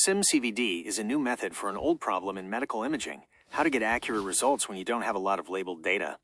SimCVD is a new method for an old problem in medical imaging: how to get accurate results when you don't have a lot of labeled data.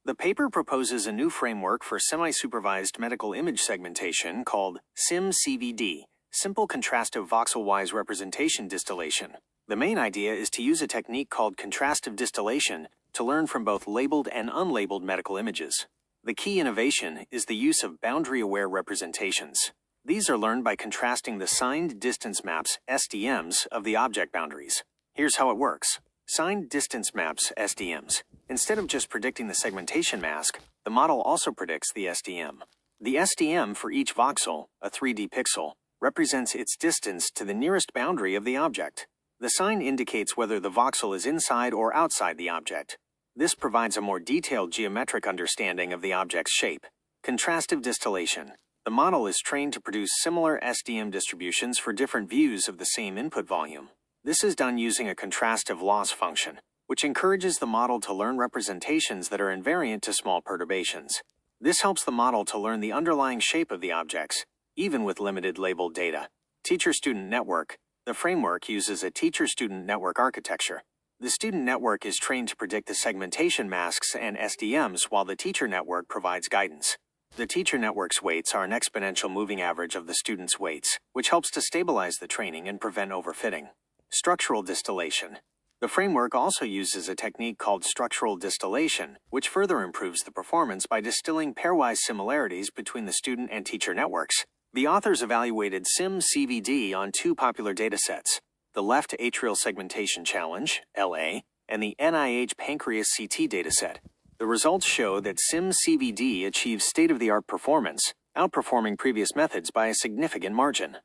The paper proposes a new framework for semi-supervised medical image segmentation called SimCVD, Simple Contrastive Voxel-Wise Representation Distillation. The main idea is to use a technique called contrastive distillation to learn from both labeled and unlabeled medical images. The key innovation is the use of boundary-aware representations. These are learned by contrasting the signed distance maps, SDMs, of the object boundaries. Here's how it works. Signed distance maps, SDMs. Instead of just predicting the segmentation mask, the model also predicts the SDM. The SDM for each voxel, a 3D pixel, represents its distance to the nearest boundary of the object. The sign indicates whether the voxel is inside or outside the object. This provides a more detailed geometric understanding of the object's shape. Contrastive distillation. The model is trained to produce similar SDM distributions for different views of the same input volume. This is done using a contrastive loss function, which encourages the model to learn representations that are invariant to small perturbations. This helps the model to learn the underlying shape of the objects, even with limited labeled data. Teacher-student network. The framework uses a teacher-student network architecture. The student network is trained to predict the segmentation masks and SDMs, while the teacher network provides guidance. The teacher network's weights are an exponential moving average of the student's weights, which helps to stabilize the training and prevent overfitting. Structural distillation. The framework also uses a technique called structural distillation, which further improves the performance by distilling pairwise similarities between the student and teacher networks. The authors evaluated SimCVD on two popular datasets: the Left Atrial Segmentation Challenge, LA, and the NIH Pancreas CT dataset. The results show that SimCVD achieves state-of-the-art performance, outperforming previous methods by a significant margin.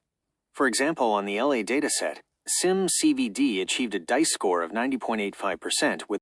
For example, on the LA dataset, SimCVD achieved a DICE score of 90.85% with.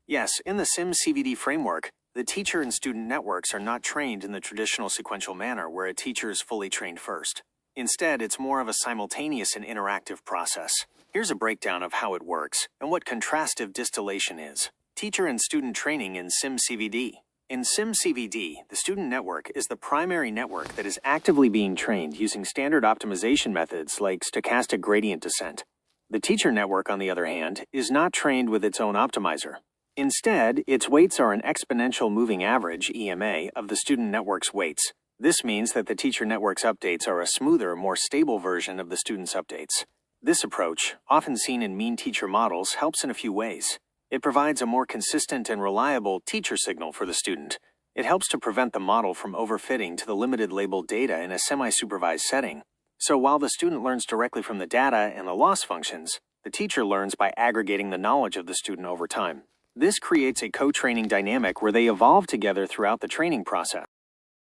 Yes, in the SimCVD framework, the teacher and student networks are not trained in the traditional sequential manner where a teacher is fully trained first. Instead, it's more of a simultaneous and interactive process. Here's a breakdown of how it works and what contrastive distillation is. Teacher and student training in SimCVD. In SimCVD, the student network is the primary network that is actively being trained using standard optimization methods like stochastic gradient descent. The teacher network, on the other hand, is not trained with its own optimizer. Instead, its weights are an exponential moving average, EMA, of the student network's weights. This means that the teacher network's updates are a smoother, more stable version of the student's updates. This approach, often seen in mean teacher models, helps in a few ways. It provides a more consistent and reliable teacher signal for the student. It helps to prevent the model from overfitting to the limited labeled data in a semi-supervised setting. So while the student learns directly from the data and the loss functions, the teacher learns by aggregating the knowledge of the student over time. This creates a co-training dynamic where they evolve together throughout the training process.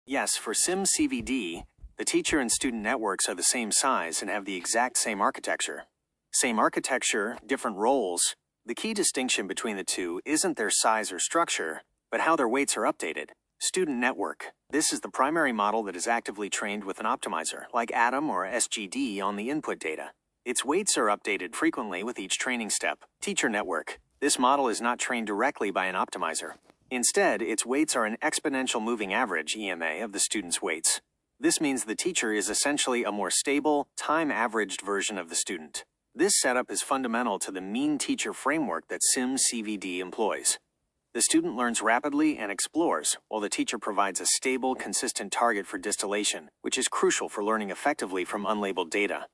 Yes, for SimCVD, the teacher and student networks are the same size and have the exact same architecture. Same architecture, different roles. The key distinction between the two isn't their size or structure, but how their weights are updated. Student network. This is the primary model that is actively trained with an optimizer, like ATOM or SGD, on the input data. Its weights are updated frequently with each training step. Teacher network. This model is not trained directly by an optimizer. Instead, its weights are an exponential moving average, EMA, of the student's weights. This means the teacher is essentially a more stable, time-averaged version of the student. This setup is fundamental to the mean teacher framework that SimCVD employs. The student learns rapidly and explores, while the teacher provides a stable, consistent target for distillation, which is crucial for learning effectively from unlabeled data.